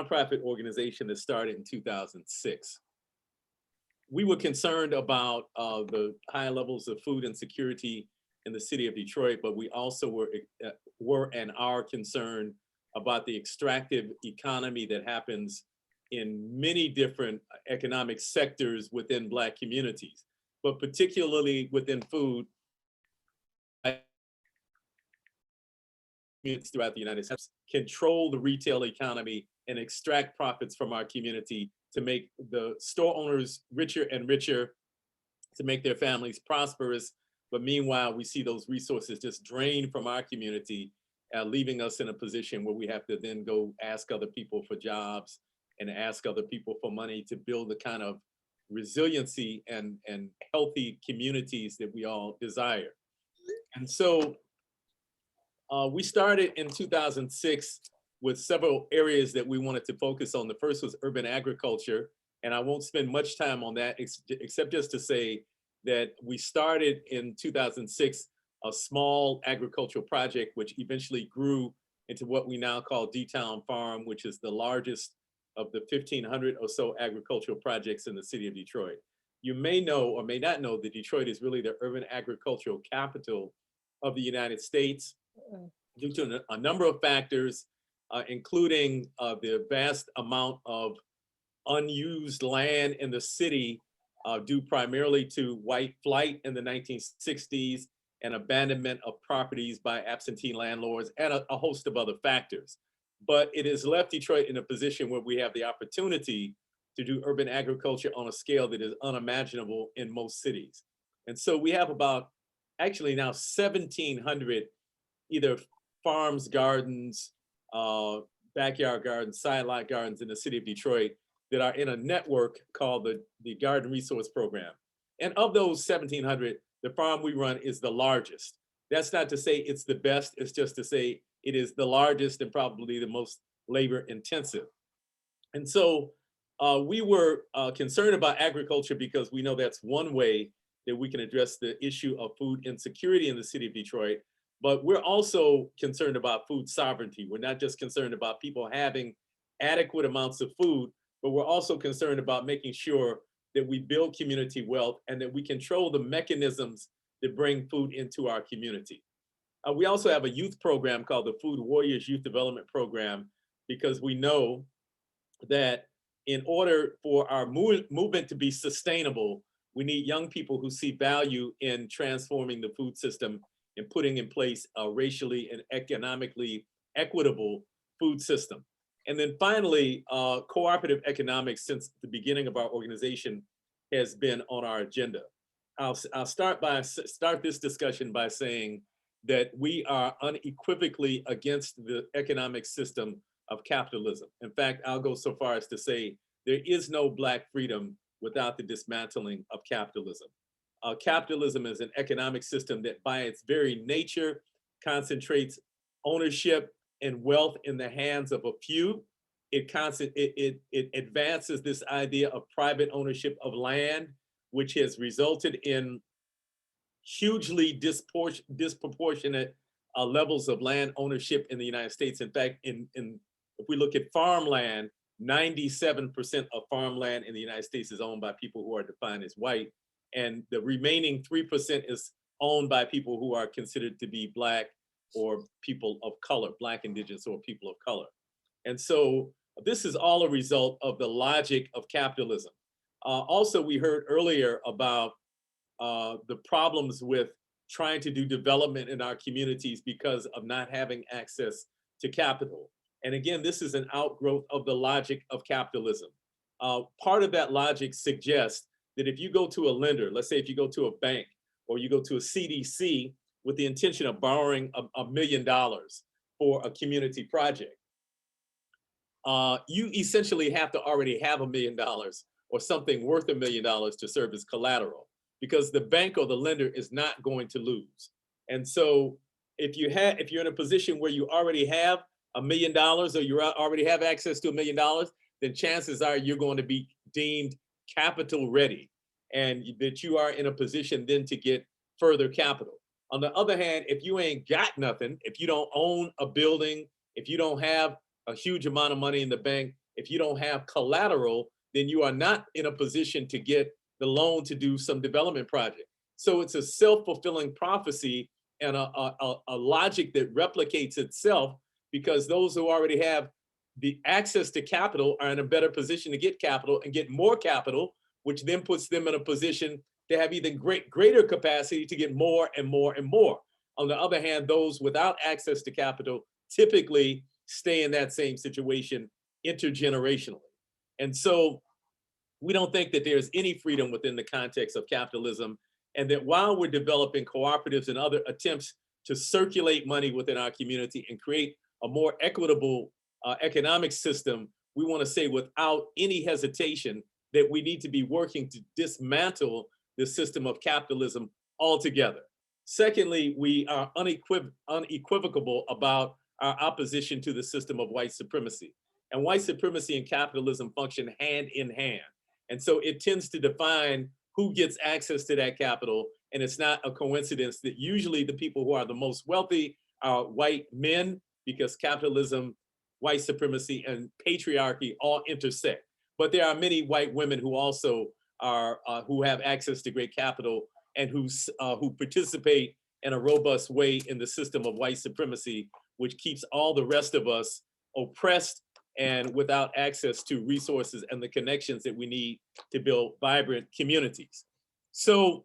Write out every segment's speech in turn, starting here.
nonprofit organization that started in 2006. We were concerned about the high levels of food insecurity in the city of Detroit, but we also were and are concerned about the extractive economy that happens in many different economic sectors within Black communities, but particularly within food communities throughout the United States, control the retail economy and extract profits from our community to make the store owners richer and richer, to make their families prosperous. But meanwhile, we see those resources just drain from our community, leaving us in a position where we have to then go ask other people for jobs and ask other people for money to build the kind of resiliency and healthy communities that we all desire. And so we started in 2006 with several areas that we wanted to focus on. The first was urban agriculture, and I won't spend much time on that except just to say that we started in 2006 a small agricultural project, which eventually grew into what we now call D-Town Farm, which is the largest of the 1,500 or so agricultural projects in the city of Detroit. You may know or may not know that Detroit is really the urban agricultural capital of the United States due to a number of factors, including the vast amount of unused land in the city due primarily to white flight in the 1960s and abandonment of properties by absentee landlords and a host of other factors. But it has left Detroit in a position where we have the opportunity to do urban agriculture on a scale that is unimaginable in most cities. And so we have about actually now 1,700 either farms, gardens, backyard gardens, side lot gardens in the city of Detroit that are in a network called the Garden Resource Program. And of those 1,700, the farm we run is the largest. That's not to say it's the best, it's just to say it is the largest and probably the most labor intensive. And so we were concerned about agriculture because we know that's one way that we can address the issue of food insecurity in the city of Detroit. But we're also concerned about food sovereignty. We're not just concerned about people having adequate amounts of food, but we're also concerned about making sure that we build community wealth and that we control the mechanisms that bring food into our community. We also have a youth program called the Food Warriors Youth Development Program, because we know that in order for our movement to be sustainable, we need young people who see value in transforming the food system and putting in place a racially and economically equitable food system. And then finally, cooperative economics since the beginning of our organization has been on our agenda. I'll start this discussion by saying that we are unequivocally against the economic system of capitalism. In fact, I'll go so far as to say there is no Black freedom without the dismantling of capitalism. Capitalism is an economic system that by its very nature concentrates ownership and wealth in the hands of a few. It advances this idea of private ownership of land, which has resulted in hugely disproportionate levels of land ownership in the United States. In fact, if we look at farmland, 97% of farmland in the United States is owned by people who are defined as white, and the remaining 3% is owned by people who are considered to be Black or people of color, Black, Indigenous, or people of color. And so this is all a result of the logic of capitalism. Also, we heard earlier about the problems with trying to do development in our communities because of not having access to capital. And again, this is an outgrowth of the logic of capitalism. Part of that logic suggests that if you go to a lender, let's say if you go to a bank or you go to a CDC with the intention of borrowing $1 million for a community project, you essentially have to already have $1 million or something worth $1 million to serve as collateral, because the bank or the lender is not going to lose. And so if you're in a position where you already have $1 million or you already have access to $1 million, then chances are you're going to be deemed capital ready and that you are in a position then to get further capital. On the other hand, if you ain't got nothing, if you don't own a building, if you don't have a huge amount of money in the bank, if you don't have collateral, then you are not in a position to get the loan to do some development project. So it's a self-fulfilling prophecy and a logic that replicates itself, because those who already have the access to capital are in a better position to get capital and get more capital, which then puts them in a position to have even greater capacity to get more and more and more. On the other hand, those without access to capital typically stay in that same situation intergenerationally. And so we don't think that there's any freedom within the context of capitalism, and that while we're developing cooperatives and other attempts to circulate money within our community and create a more equitable economic system, we want to say without any hesitation that we need to be working to dismantle the system of capitalism altogether. Secondly, we are unequivocal about our opposition to the system of white supremacy. And white supremacy and capitalism function hand in hand. And so it tends to define who gets access to that capital. And it's not a coincidence that usually the people who are the most wealthy are white men, because capitalism, white supremacy, and patriarchy all intersect. But there are many white women who also are who have access to great capital and who participate in a robust way in the system of white supremacy, which keeps all the rest of us oppressed and without access to resources and the connections that we need to build vibrant communities. So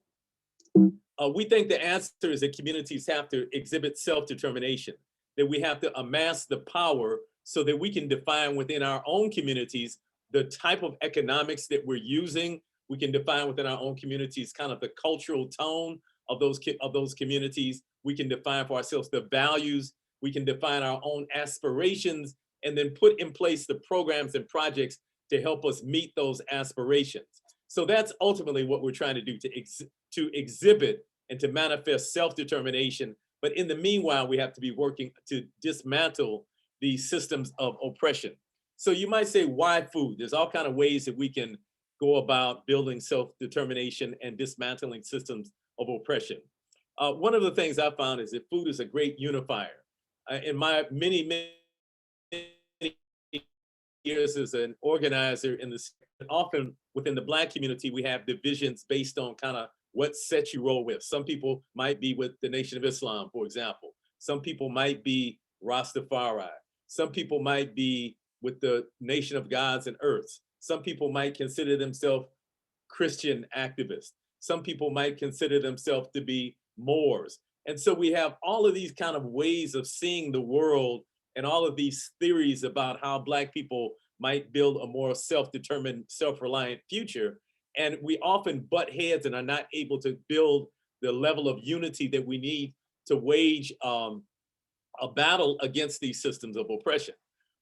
we think the answer is that communities have to exhibit self-determination, that we have to amass the power so that we can define within our own communities the type of economics that we're using. We can define within our own communities kind of the cultural tone of those communities. We can define for ourselves the values. We can define our own aspirations, and then put in place the programs and projects to help us meet those aspirations. So that's ultimately what we're trying to do, to exhibit and to manifest self-determination. But in the meanwhile, we have to be working to dismantle the systems of oppression. So you might say, why food? There's all kinds of ways that we can go about building self-determination and dismantling systems of oppression. One of the things I found is that food is a great unifier. In my many years as an organizer in this, often within the Black community, we have divisions based on kind of what set you roll with. Some people might be with the Nation of Islam, for example. Some people might be Rastafari. Some people might be with the Nation of Gods and Earths. Some people might consider themselves Christian activists. Some people might consider themselves to be Moors. And so we have all of these kind of ways of seeing the world and all of these theories about how Black people might build a more self-determined, self-reliant future. And we often butt heads and are not able to build the level of unity that we need to wage a battle against these systems of oppression.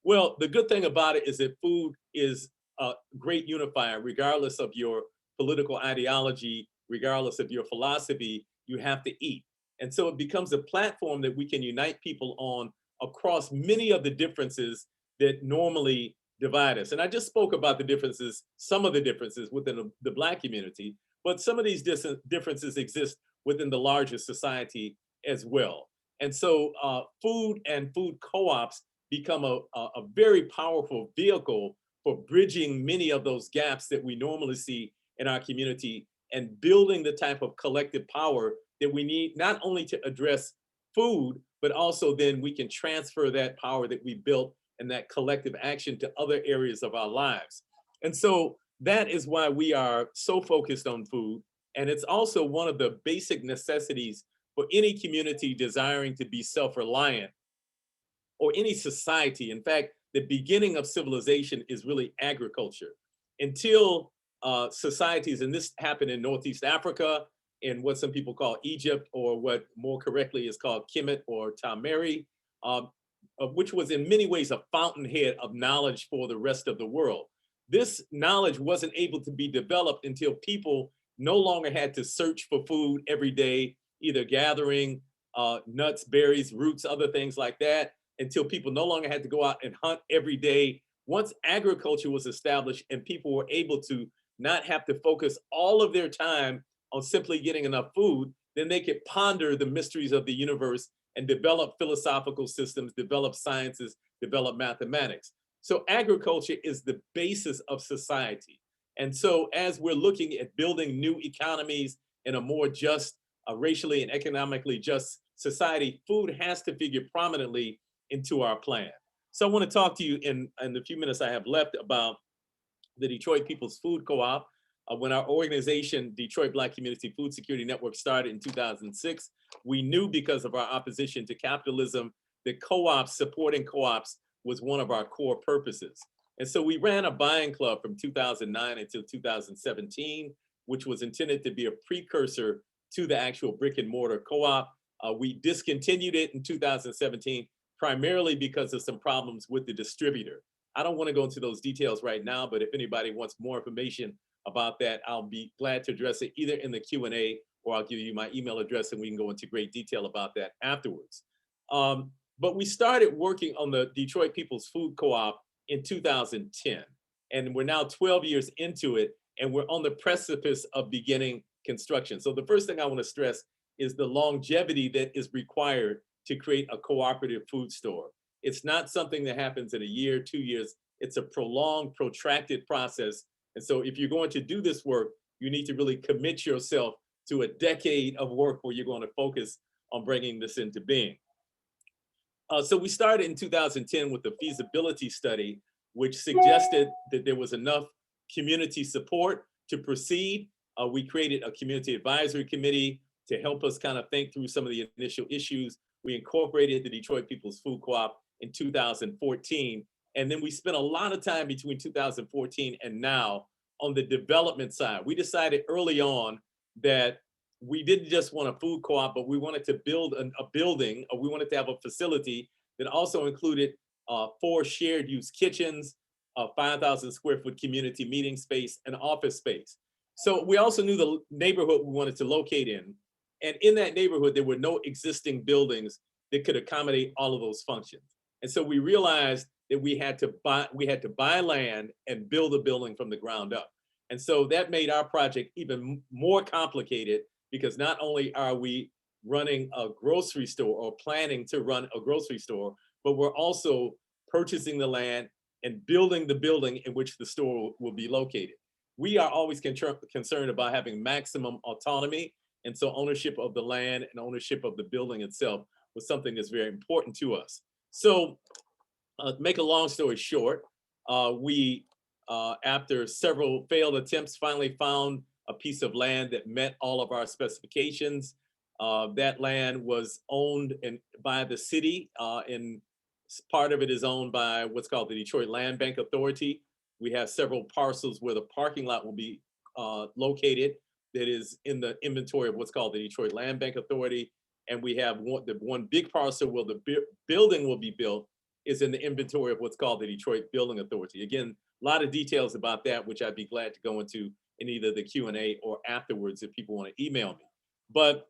Well, the good thing about it is that food is a great unifier, regardless of your political ideology, regardless of your philosophy, you have to eat. And so it becomes a platform that we can unite people on across many of the differences that normally divide us. And I just spoke about the differences, some of the differences within the Black community, but some of these differences exist within the larger society as well. And so food and food co-ops become a very powerful vehicle for bridging many of those gaps that we normally see in our community and building the type of collective power that we need, not only to address food, but also then we can transfer that power that we built and that collective action to other areas of our lives. And so that is why we are so focused on food. And it's also one of the basic necessities for any community desiring to be self-reliant, or any society. In fact, the beginning of civilization is really agriculture. Until societies, and this happened in Northeast Africa, in what some people call Egypt, or what more correctly is called Kemet or Tameri, which was in many ways a fountainhead of knowledge for the rest of the world. This knowledge wasn't able to be developed until people no longer had to search for food every day, either gathering nuts, berries, roots, other things like that, until people no longer had to go out and hunt every day. Once agriculture was established and people were able to not have to focus all of their time on simply getting enough food, then they could ponder the mysteries of the universe and develop philosophical systems, develop sciences, develop mathematics. So agriculture is the basis of society. And so as we're looking at building new economies in a more just, racially and economically just society, food has to figure prominently into our plan. So I want to talk to you in the few minutes I have left about the Detroit People's Food Co-op. When our organization, Detroit Black Community Food Security Network, started in 2006, we knew because of our opposition to capitalism that co-ops, supporting co-ops was one of our core purposes. And so we ran a buying club from 2009 until 2017, which was intended to be a precursor to the actual brick and mortar co-op. We discontinued it in 2017, primarily because of some problems with the distributor. I don't want to go into those details right now, but if anybody wants more information about that, I'll be glad to address it either in the Q&A, or I'll give you my email address and we can go into great detail about that afterwards. But we started working on the Detroit People's Food Co-op in 2010, and we're now 12 years into it, and we're on the precipice of beginning construction. So the first thing I want to stress is the longevity that is required to create a cooperative food store. It's not something that happens in a year, 2 years. It's a prolonged, protracted process. And so if you're going to do this work, you need to really commit yourself to a decade of work where you're going to focus on bringing this into being. So we started in 2010 with the feasibility study, which suggested that there was enough community support to proceed. We created a community advisory committee to help us kind of think through some of the initial issues. We incorporated the Detroit People's Food Co-op in 2014. And then we spent a lot of time between 2014 and now on the development side. We decided early on that we didn't just want a food co-op, but we wanted to build a building, or we wanted to have a facility that also included 4 shared use kitchens, a 5,000 square foot community meeting space, and office space. So we also knew the neighborhood we wanted to locate in. And in that neighborhood, there were no existing buildings that could accommodate all of those functions. And so we realized that we had to buy land and build a building from the ground up. And so that made our project even more complicated, because not only are we running a grocery store or planning to run a grocery store, but we're also purchasing the land and building the building in which the store will be located. We are always concerned about having maximum autonomy. And so ownership of the land and ownership of the building itself was something that's very important to us. So make a long story short, we, after several failed attempts, finally found a piece of land that met all of our specifications. That land was owned by the city, and part of it is owned by what's called the Detroit Land Bank Authority. We have several parcels where the parking lot will be located that is in the inventory of what's called the Detroit Land Bank Authority. And we have the one big parcel where the building will be built is in the inventory of what's called the Detroit Building Authority. Again, a lot of details about that, which I'd be glad to go into in either the Q&A or afterwards if people want to email me. But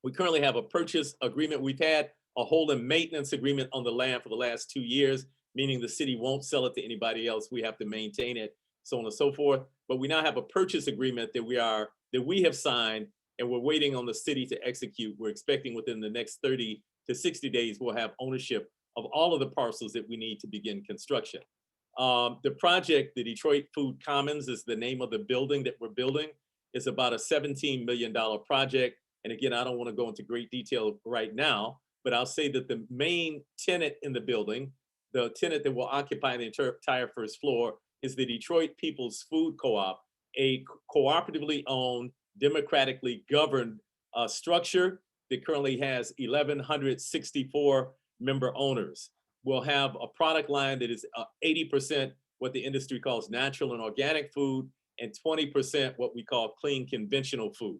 we currently have a purchase agreement. We've had a hold and maintenance agreement on the land for the last 2 years, meaning the city won't sell it to anybody else. We have to maintain it, so on and so forth. But we now have a purchase agreement that we have signed, and we're waiting on the city to execute. We're expecting within the next 30 to 60 days, we'll have ownership of all of the parcels that we need to begin construction. The project, the Detroit Food Commons, is the name of the building that we're building. It's about a $17 million project. And again, I don't want to go into great detail right now, but I'll say that the main tenant in the building, the tenant that will occupy the entire first floor, is the Detroit People's Food Co-op, a cooperatively owned, democratically governed structure that currently has 1,164 member owners. We'll have a product line that is 80% what the industry calls natural and organic food, and 20% what we call clean conventional food.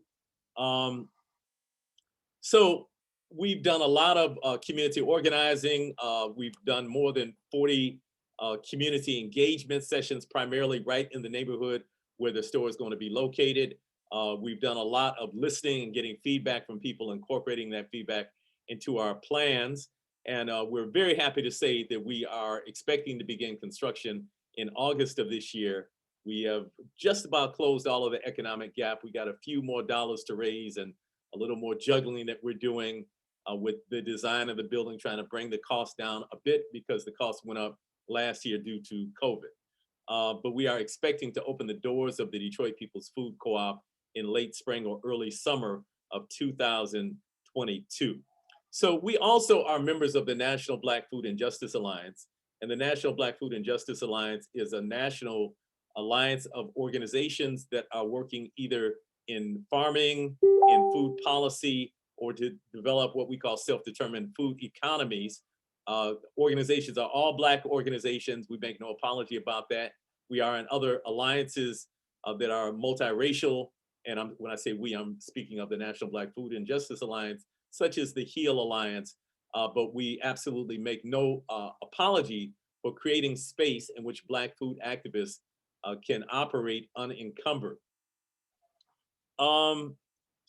So we've done a lot of community organizing. We've done more than 40 community engagement sessions, primarily right in the neighborhood where the store is going to be located. We've done a lot of listening and getting feedback from people, incorporating that feedback into our plans. And we're very happy to say that we are expecting to begin construction in August of this year. We have just about closed all of the economic gap. We got a few more dollars to raise and a little more juggling that we're doing with the design of the building, trying to bring the cost down a bit because the cost went up last year due to COVID. But we are expecting to open the doors of the Detroit People's Food Co-op in late spring or early summer of 2022. So we also are members of the National Black Food and Justice Alliance. And the National Black Food and Justice Alliance is a national alliance of organizations that are working either in farming, in food policy, or to develop what we call self-determined food economies. Organizations are all Black organizations. We make no apology about that. We are in other alliances that are multiracial. And when I say we, I'm speaking of the National Black Food and Justice Alliance, such as the HEAL Alliance. But we absolutely make no apology for creating space in which Black food activists can operate unencumbered.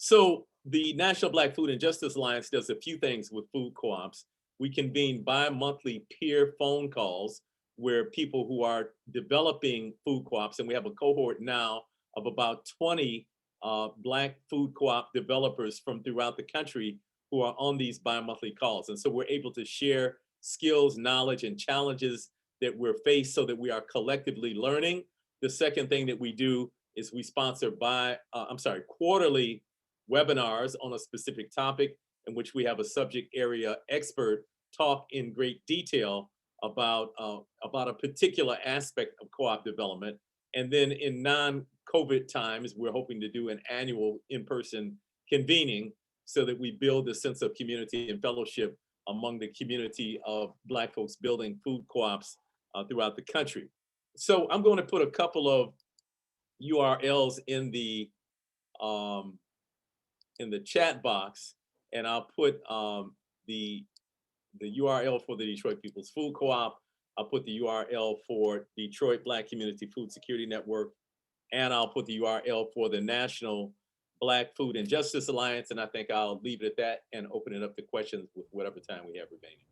So the National Black Food and Justice Alliance does a few things with food co-ops. We convene bi-monthly peer phone calls where people who are developing food co-ops, and we have a cohort now of about 20 Black food co-op developers from throughout the country who are on these bi-monthly calls. And so we're able to share skills, knowledge, and challenges that we're faced so that we are collectively learning. The second thing that we do is we sponsor quarterly webinars on a specific topic in which we have a subject area expert talk in great detail about a particular aspect of co-op development. And then in non-COVID times, we're hoping to do an annual in-person convening so that we build a sense of community and fellowship among the community of Black folks building food co-ops throughout the country. So I'm going to put a couple of URLs in the chat box, and I'll put the URL for the Detroit People's Food Co-op. I'll put the URL for Detroit Black Community Food Security Network, and I'll put the URL for the National Black Food and Justice Alliance. And I think I'll leave it at that and open it up to questions with whatever time we have remaining.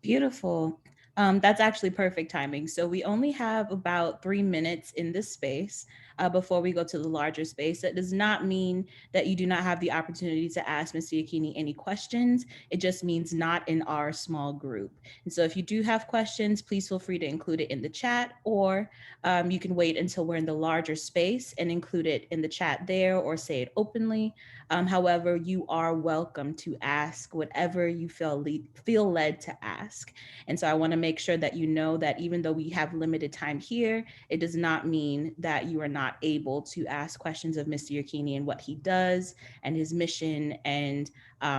Beautiful. That's actually perfect timing. So we only have about 3 minutes in this space before we go to the larger space. That does not mean that you do not have the opportunity to ask Mr. Yakini any questions. It just means not in our small group. And so if you do have questions, please feel free to include it in the chat, or you can wait until we're in the larger space and include it in the chat there, or say it openly. However, you are welcome to ask whatever you feel led to ask. And so I want to make sure that you know that even though we have limited time here, it does not mean that you are not able to ask questions of Mr. Yakini and what he does and his mission and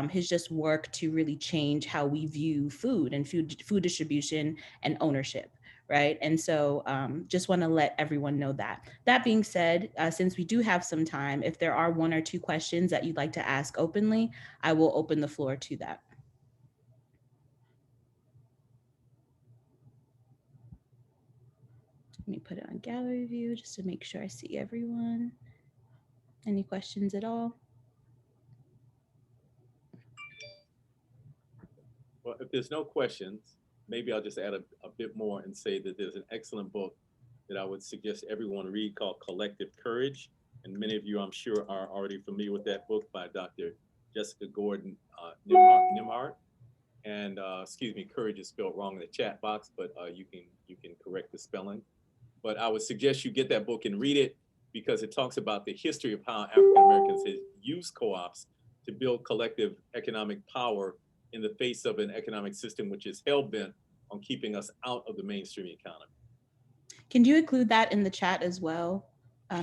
his just work to really change how we view food and food distribution and ownership. Right. And so just want to let everyone know that. That being said, since we do have some time, if there are 1 or 2 questions that you'd like to ask openly, I will open the floor to that. Let me put it on gallery view just to make sure I see everyone. Any questions at all? Well, if there's no questions, maybe I'll just add a bit more and say that there's an excellent book that I would suggest everyone read called Collective Courage. And many of you, I'm sure, are already familiar with that book by Dr. Jessica Gordon Nimhart. And excuse me, courage is spelled wrong in the chat box, but you can correct the spelling. But I would suggest you get that book and read it because it talks about the history of how African Americans have used co-ops to build collective economic power in the face of an economic system which is hell-bent on keeping us out of the mainstream economy. Can you include that in the chat as well?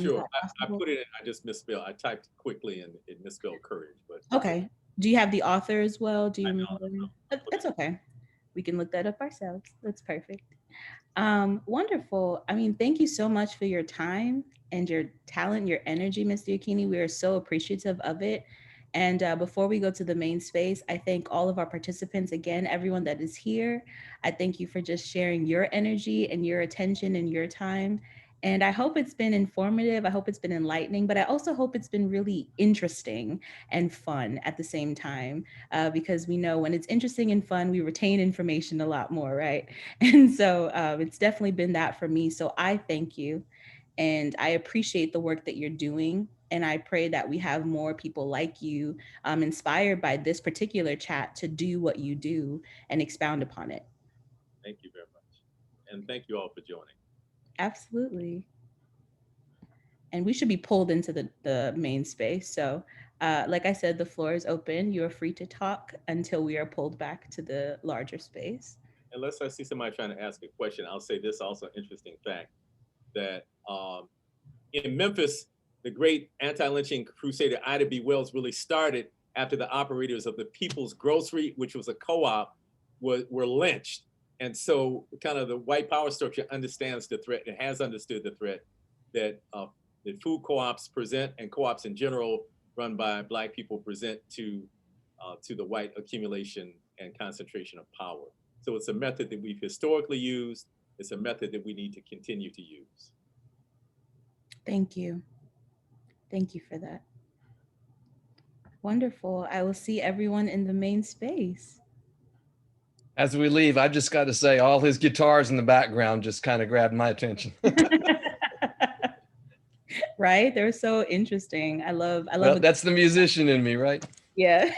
Sure, I put it in, I just misspelled. I typed quickly and it misspelled courage. But okay. Do you have the author as well? Do you remember? No. It's okay. We can look that up ourselves. That's perfect. Wonderful. I mean, thank you so much for your time and your talent, your energy, Mr. Yakini. We are so appreciative of it. And before we go to the main space, I thank all of our participants again, everyone that is here. I thank you for just sharing your energy and your attention and your time. And I hope it's been informative. I hope it's been enlightening, but I also hope it's been really interesting and fun at the same time, because we know when it's interesting and fun, we retain information a lot more, right? And so it's definitely been that for me. So I thank you. And I appreciate the work that you're doing. And I pray that we have more people like you, inspired by this particular chat, to do what you do and expound upon it. Thank you very much. And thank you all for joining. Absolutely. And we should be pulled into the main space. So like I said, the floor is open. You're free to talk until we are pulled back to the larger space. Unless I see somebody trying to ask a question, I'll say this also interesting fact that in Memphis, the great anti-lynching crusader Ida B. Wells really started after the operators of the People's Grocery, which was a co-op, were lynched. And so kind of the white power structure understands the threat and has understood the threat that food co-ops present, and co-ops in general run by Black people present to the white accumulation and concentration of power. So it's a method that we've historically used. It's a method that we need to continue to use. Thank you. Thank you for that. Wonderful. I will see everyone in the main space. As we leave, I just got to say, all his guitars in the background just kind of grabbed my attention. Right? They're so interesting. I love well, that's the musician in me, right? Yeah.